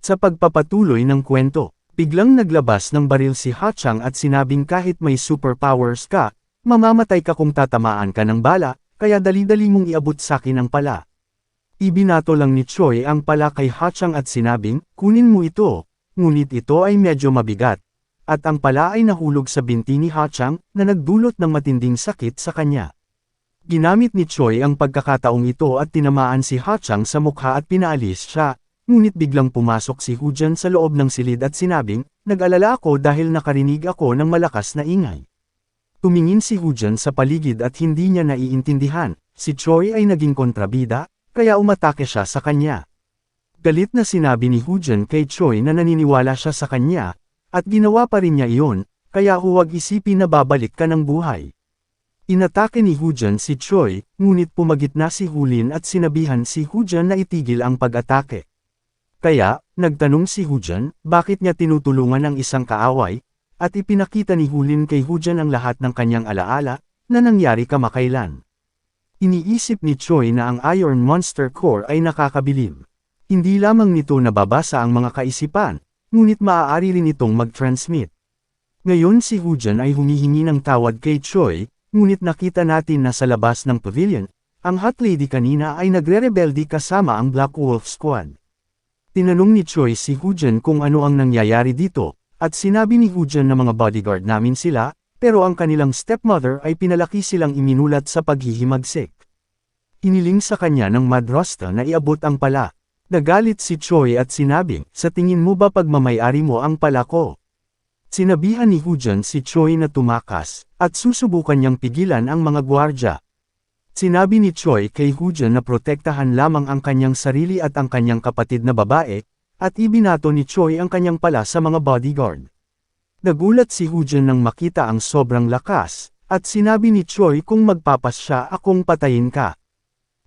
Sa pagpapatuloy ng kwento, biglang naglabas ng baril si Hachang at sinabing kahit may superpowers ka, mamamatay ka kung tatamaan ka ng bala, kaya dali-dali mong iabot sakin ang pala. Ibinato lang ni Choi ang pala kay Hachang at sinabing, kunin mo ito, ngunit ito ay medyo mabigat. At ang pala ay nahulog sa binti ni Hachang, na nagdulot ng matinding sakit sa kanya. Ginamit ni Choi ang pagkakataong ito at tinamaan si Hachang sa mukha at pinaalis siya, ngunit biglang pumasok si Hujan sa loob ng silid at sinabing, nag-alala ako dahil nakarinig ako ng malakas na ingay. Tumingin si Hujan sa paligid at hindi niya naiintindihan, si Choi ay naging kontrabida, kaya umatake siya sa kanya. Galit na sinabi ni Hujan kay Choi na naniniwala siya sa kanya, at ginawa pa rin niya iyon, kaya huwag isipin na babalik ka ng buhay. Inatake ni Hujan si Choi, ngunit pumagitna si Hulin at sinabihan si Hujan na itigil ang pag-atake. Kaya, nagtanong si Hujan, bakit niya tinutulungan ang isang kaaway, at ipinakita ni Hulin kay Hujan ang lahat ng kanyang alaala, na nangyari kamakailan. Iniisip ni Choi na ang Iron Monster Core ay nakakabilib. Hindi lamang nito nababasa ang mga kaisipan, ngunit maaari rin itong mag-transmit. Ngayon si Hujan ay humihingi ng tawad kay Choi, ngunit nakita natin na sa labas ng pavilion, ang Hot Lady kanina ay nagre-rebelde kasama ang Black Wolf Squad. Tinanong ni Choi si Hujan kung ano ang nangyayari dito, at sinabi ni Hujan na mga bodyguard namin sila, pero ang kanilang stepmother ay pinalaki silang iminulat sa paghihimagsik. Hiniling sa kanya ng Madrasta na iabot ang pala. Nagalit si Choi at sinabing, sa tingin mo ba pagmamayari mo ang pala ko? Sinabihan ni Hujan si Choi na tumakas, at susubukan niyang pigilan ang mga gwardya. Sinabi ni Choi kay Hujan na protektahan lamang ang kanyang sarili at ang kanyang kapatid na babae, at ibinato ni Choi ang kanyang pala sa mga bodyguard. Nagulat si Hujan nang makita ang sobrang lakas, at sinabi ni Choi kung magpapas siya akong patayin ka.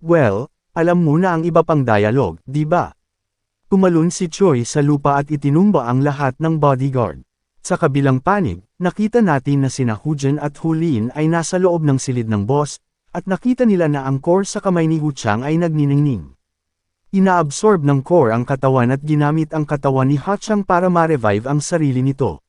Well, alam mo na ang iba pang dialogue, di ba? Tumalon si Choi sa lupa at itinumba ang lahat ng bodyguard. Sa kabilang panig, nakita natin na sina Hujan at Hulin ay nasa loob ng silid ng boss, at nakita nila na ang core sa kamay ni Huchang ay nagniningning. Inaabsorb ng core ang katawan at ginamit ang katawan ni Hachang para ma-revive ang sarili nito.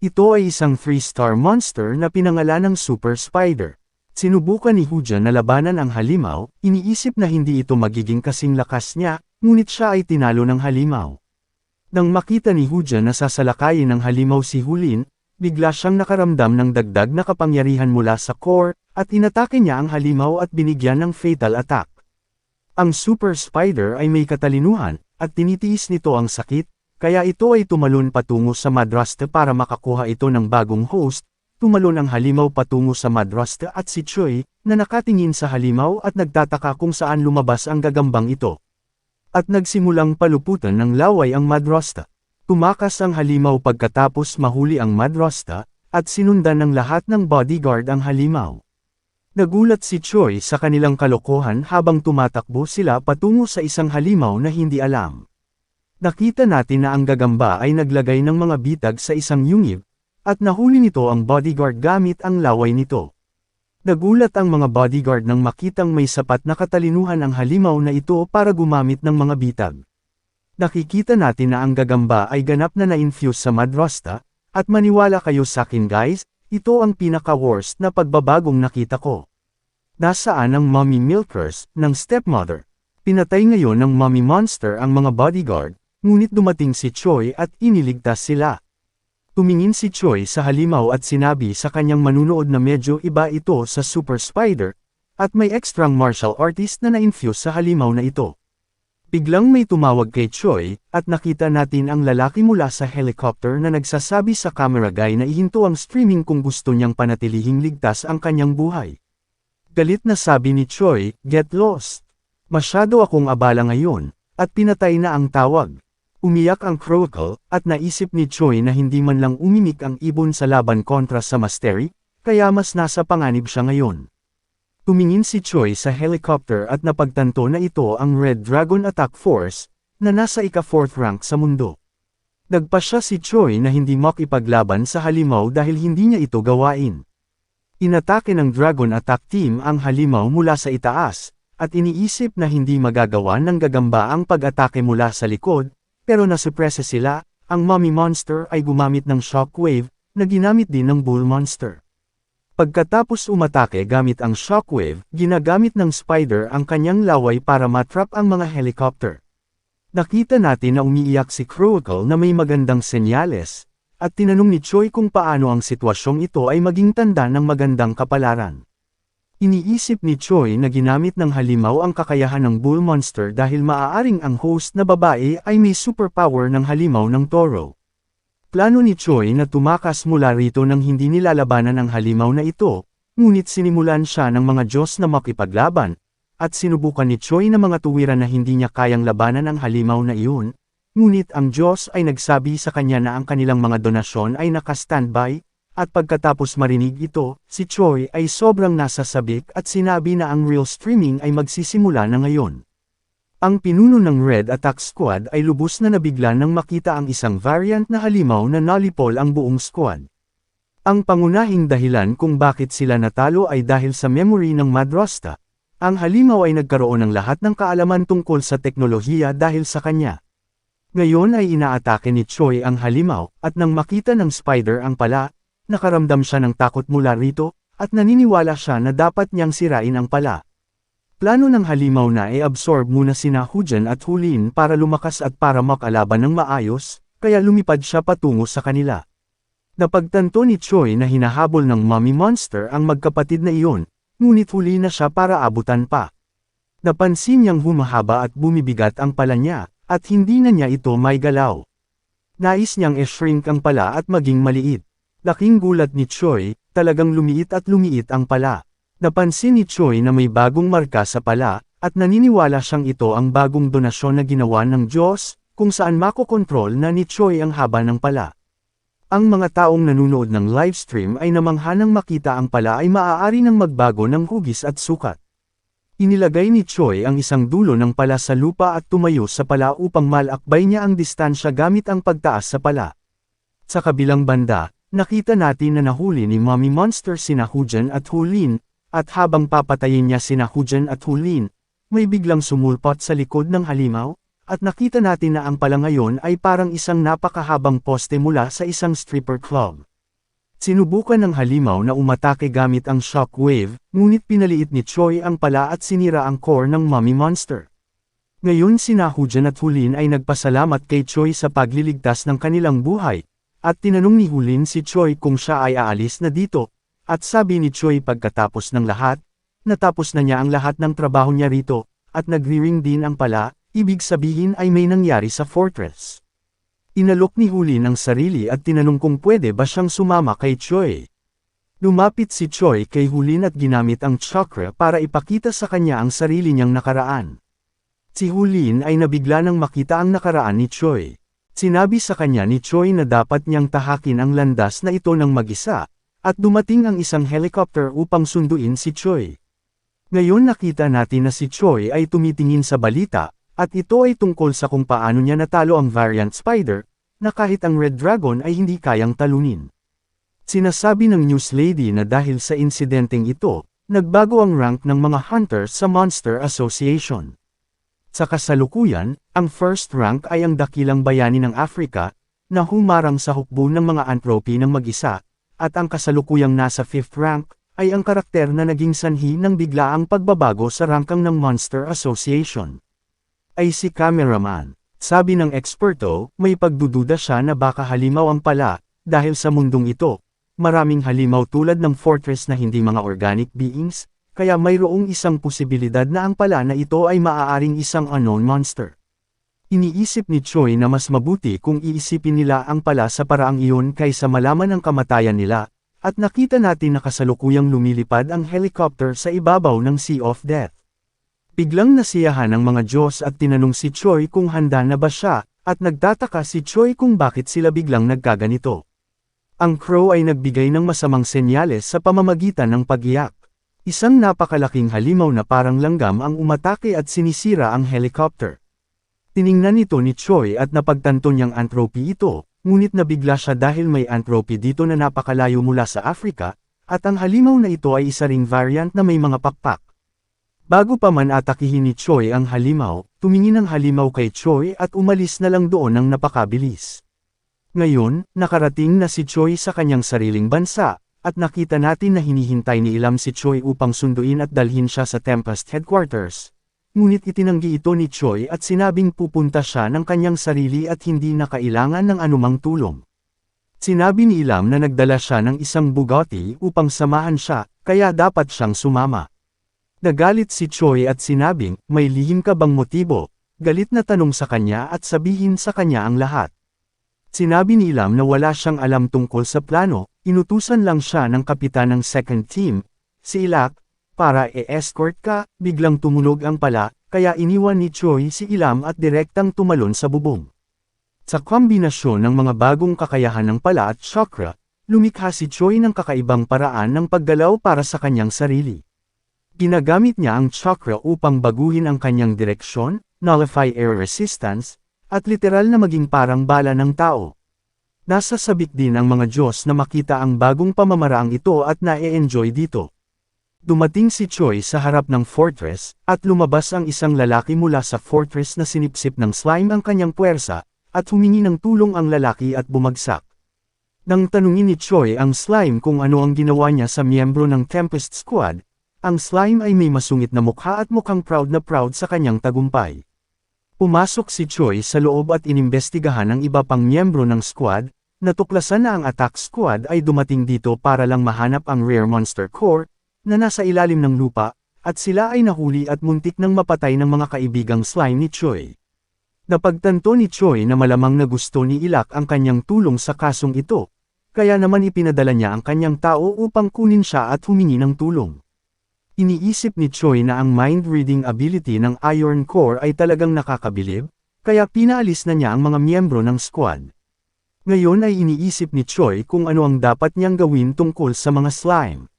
Ito ay isang 3-star monster na pinangalan ng Super Spider. Sinubukan ni Hujan na labanan ang halimaw, iniisip na hindi ito magiging kasing lakas niya, ngunit siya ay tinalo ng halimaw. Nang makita ni Hujan na sasalakayin ng halimaw si Hulin, bigla siyang nakaramdam ng dagdag na kapangyarihan mula sa core, at inatake niya ang halimaw at binigyan ng fatal attack. Ang Super Spider ay may katalinuhan, at tinitiis nito ang sakit, kaya ito ay tumalon patungo sa Madrasta para makakuha ito ng bagong host. Tumalon ang halimaw patungo sa Madrasta at si Choi, na nakatingin sa halimaw at nagtataka kung saan lumabas ang gagambang ito. At nagsimulang paluputan ng laway ang Madrasta. Tumakas ang halimaw pagkatapos mahuli ang Madrasta, at sinundan ng lahat ng bodyguard ang halimaw. Nagulat si Choi sa kanilang kalokohan habang tumatakbo sila patungo sa isang halimaw na hindi alam. Nakita natin na ang gagamba ay naglagay ng mga bitag sa isang yungib, at nahuli nito ang bodyguard gamit ang laway nito. Nagulat ang mga bodyguard nang makitang may sapat na katalinuhan ang halimaw na ito para gumamit ng mga bitag. Nakikita natin na ang gagamba ay ganap na na-infuse sa Madrasta, at maniwala kayo sa akin guys, ito ang pinaka-worst na pagbabagong nakita ko. Nasaan ang mommy milkers ng stepmother? Pinatay ngayon ng mommy monster ang mga bodyguard, ngunit dumating si Choi at iniligtas sila. Tumingin si Choi sa halimaw at sinabi sa kanyang manunood na medyo iba ito sa Super Spider, at may extrang martial artist na na-infuse sa halimaw na ito. Biglang may tumawag kay Choi, at nakita natin ang lalaki mula sa helicopter na nagsasabi sa camera guy na ihinto ang streaming kung gusto niyang panatilihing ligtas ang kanyang buhay. Galit na sabi ni Choi, "Get lost. Masyado akong abala ngayon," at pinatay na ang tawag. Umiyak ang Crocal, at naisip ni Choi na hindi man lang umimik ang ibon sa laban kontra sa Mastery, kaya mas nasa panganib siya ngayon. Tumingin si Choi sa helicopter at napagtanto na ito ang Red Dragon Attack Force, na nasa ika-4th rank sa mundo. Nagpasya si Choi na hindi makipaglaban sa halimaw dahil hindi niya ito gawain. Inatake ng Dragon Attack Team ang halimaw mula sa itaas, at iniisip na hindi magagawa ng gagamba ang pag-atake mula sa likod, pero nasupresa sila. Ang Mummy Monster ay gumamit ng shockwave, na ginamit din ng Bull Monster. Pagkatapos umatake gamit ang shockwave, ginagamit ng Spider ang kanyang laway para matrap ang mga helicopter. Nakita natin na umiiyak si Crucial na may magandang senyales, at tinanong ni Choi kung paano ang sitwasyong ito ay maging tanda ng magandang kapalaran. Iniisip ni Choi na ginamit ng halimaw ang kakayahan ng Bull Monster dahil maaaring ang host na babae ay may superpower ng halimaw ng toro. Plano ni Choi na tumakas mula rito nang hindi nilalabanan ang halimaw na ito, ngunit sinimulan siya ng mga Diyos na makipaglaban, at sinubukan ni Choi na mga tuwiran na hindi niya kayang labanan ang halimaw na iyon, ngunit ang Diyos ay nagsabi sa kanya na ang kanilang mga donasyon ay naka-standby, at pagkatapos marinig ito, si Choi ay sobrang nasasabik at sinabi na ang real streaming ay magsisimula na ngayon. Ang pinuno ng Red Attack Squad ay lubos na nabigla nang makita ang isang variant na halimaw na nalipol ang buong squad. Ang pangunahing dahilan kung bakit sila natalo ay dahil sa memory ng Madrosta. Ang halimaw ay nagkaroon ng lahat ng kaalaman tungkol sa teknolohiya dahil sa kanya. Ngayon ay inaatake ni Choi ang halimaw, at nang makita ng Spider ang pala, nakaramdam siya ng takot mula rito, at naniniwala siya na dapat niyang sirain ang pala. Plano ng halimaw na i-absorb muna sina Hujan at Hulin para lumakas at para makalaban ng maayos, kaya lumipad siya patungo sa kanila. Napagtanto ni Choi na hinahabol ng Mummy Monster ang magkapatid na iyon, ngunit huli na siya para abutan pa. Napansin niyang humahaba at bumibigat ang pala niya, at hindi na niya ito may galaw. Nais niyang i-shrink ang pala at maging maliit. Laking gulat ni Choi, talagang lumiit at lumiit ang pala. Napansin ni Choi na may bagong marka sa pala, at naniniwala siyang ito ang bagong donasyon na ginawa ng Diyos, kung saan makokontrol na ni Choi ang haba ng pala. Ang mga taong nanunood ng livestream ay namangha nang makita ang pala ay maaari nang magbago ng hugis at sukat. Inilagay ni Choi ang isang dulo ng pala sa lupa at tumayo sa pala upang malakbay niya ang distansya gamit ang pagtaas sa pala. Sa kabilang banda, nakita natin na nahuli ni Mummy Monster sina Hujan at Hulin, at habang papatayin niya sina Hujan at Hulin, may biglang sumulpot sa likod ng halimaw, at nakita natin na ang pala ngayon ay parang isang napakahabang poste mula sa isang stripper club. Sinubukan ng halimaw na umatake gamit ang shockwave, ngunit pinaliit ni Choi ang pala at sinira ang core ng Mummy Monster. Ngayon sina Hujan at Hulin ay nagpasalamat kay Choi sa pagliligtas ng kanilang buhay, at tinanong ni Hulin si Choi kung siya ay aalis na dito. At sabi ni Choi pagkatapos ng lahat, natapos na niya ang lahat ng trabaho niya rito, at nagri-ring din ang pala, ibig sabihin ay may nangyari sa fortress. Inalok ni Hulin ang sarili at tinanong kung pwede ba siyang sumama kay Choi. Lumapit si Choi kay Hulin at ginamit ang chakra para ipakita sa kanya ang sarili niyang nakaraan. Si Hulin ay nabigla nang makita ang nakaraan ni Choi. Sinabi sa kanya ni Choi na dapat niyang tahakin ang landas na ito ng mag-isa, at dumating ang isang helicopter upang sunduin si Choi. Ngayon nakita natin na si Choi ay tumitingin sa balita, at ito ay tungkol sa kung paano niya natalo ang Variant Spider, na kahit ang Red Dragon ay hindi kayang talunin. Sinasabi ng news lady na dahil sa insidenteng ito, nagbago ang rank ng mga hunters sa Monster Association. Sa kasalukuyan, ang first rank ay ang dakilang bayani ng Africa, na humarang sa hukbo ng mga entropy ng mag-isa, at ang kasalukuyang nasa 5th rank, ay ang karakter na naging sanhi ng biglaang pagbabago sa rangkang ng Monster Association. Ay si Cameraman. Sabi ng eksperto, may pagdududa siya na baka halimaw ang pala, dahil sa mundong ito, maraming halimaw tulad ng fortress na hindi mga organic beings, kaya mayroong isang posibilidad na ang pala na ito ay maaaring isang unknown monster. Iniisip ni Choi na mas mabuti kung iisipin nila ang pala sa paraang iyon kaysa malaman ang kamatayan nila, at nakita natin na kasalukuyang lumilipad ang helicopter sa ibabaw ng Sea of Death. Biglang nasiyahan ang mga Diyos at tinanong si Choi kung handa na ba siya, at nagtataka si Choi kung bakit sila biglang nagkaganito. Ang crow ay nagbigay ng masamang senyales sa pamamagitan ng pag-iyak. Isang napakalaking halimaw na parang langgam ang umatake at sinisira ang helicopter. Tiningnan ito ni Choi at napagtanto niyang entropy ito, ngunit nabigla siya dahil may entropy dito na napakalayo mula sa Africa, at ang halimaw na ito ay isa ring variant na may mga pakpak. Bago pa man atakihin ni Choi ang halimaw, tumingin ang halimaw kay Choi at umalis na lang doon ng napakabilis. Ngayon, nakarating na si Choi sa kanyang sariling bansa, at nakita natin na hinihintay ni Ilam si Choi upang sunduin at dalhin siya sa Tempest Headquarters. Ngunit itinanggi ito ni Choi at sinabing pupunta siya ng kanyang sarili at hindi na kailangan ng anumang tulong. Sinabi ni Ilam na nagdala siya ng isang Bugatti upang samahan siya, kaya dapat siyang sumama. Nagalit si Choi at sinabing, may lihim ka bang motibo? Galit na tanong sa kanya at sabihin sa kanya ang lahat. Sinabi ni Ilam na wala siyang alam tungkol sa plano, inutusan lang siya ng kapitan ng second team, si Ilak, para e-escort ka. Biglang tumunog ang pala, kaya iniwan ni Choi si Ilam at direktang tumalon sa bubong. Sa kombinasyon ng mga bagong kakayahan ng pala at chakra, lumikha si Choi ng kakaibang paraan ng paggalaw para sa kanyang sarili. Ginagamit niya ang chakra upang baguhin ang kanyang direksyon, nullify air resistance, at literal na maging parang bala ng tao. Nasa sabik din ang mga Diyos na makita ang bagong pamamaraang ito at na-e-enjoy dito. Dumating si Choi sa harap ng fortress, at lumabas ang isang lalaki mula sa fortress na sinipsip ng slime ang kanyang puwersa, at humingi ng tulong ang lalaki at bumagsak. Nang tanungin ni Choi ang slime kung ano ang ginawa niya sa miyembro ng Tempest Squad, ang slime ay may masungit na mukha at mukhang proud na proud sa kanyang tagumpay. Pumasok si Choi sa loob at inimbestigahan ang iba pang miyembro ng squad, natuklasan na ang attack squad ay dumating dito para lang mahanap ang rare monster core, na nasa ilalim ng lupa, at sila ay nahuli at muntik ng mapatay ng mga kaibigang slime ni Choi. Napagtanto ni Choi na malamang na gusto ni Ilak ang kanyang tulong sa kasong ito, kaya naman ipinadala niya ang kanyang tao upang kunin siya at humingi ng tulong. Iniisip ni Choi na ang mind-reading ability ng Iron Core ay talagang nakakabilib, kaya pinaalis na niya ang mga miyembro ng squad. Ngayon ay iniisip ni Choi kung ano ang dapat niyang gawin tungkol sa mga slime.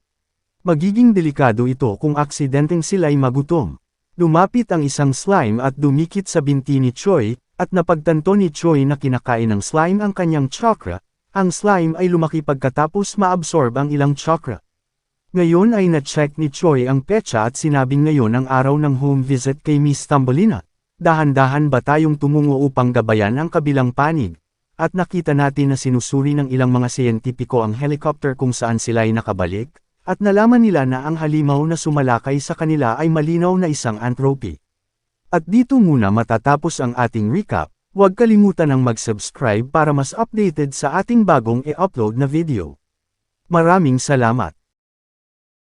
Magiging delikado ito kung aksidenteng sila'y magutom. Lumapit ang isang slime at dumikit sa binti ni Choi, at napagtanto ni Choi na kinakain ng slime ang kanyang chakra. Ang slime ay lumaki pagkatapos maabsorb ang ilang chakra. Ngayon ay na-check ni Choi ang petsa at sinabing ngayon ang araw ng home visit kay Miss Thumbelina. Dahan-dahan ba tayong tumungo upang gabayan ang kabilang panig? At nakita natin na sinusuri ng ilang mga siyentipiko ang helicopter kung saan sila'y nakabalik, at nalaman nila na ang halimaw na sumalakay sa kanila ay malinaw na isang entropy. At dito muna matatapos ang ating recap. Huwag kalimutan ang mag-subscribe para mas updated sa ating bagong e-upload na video. Maraming salamat!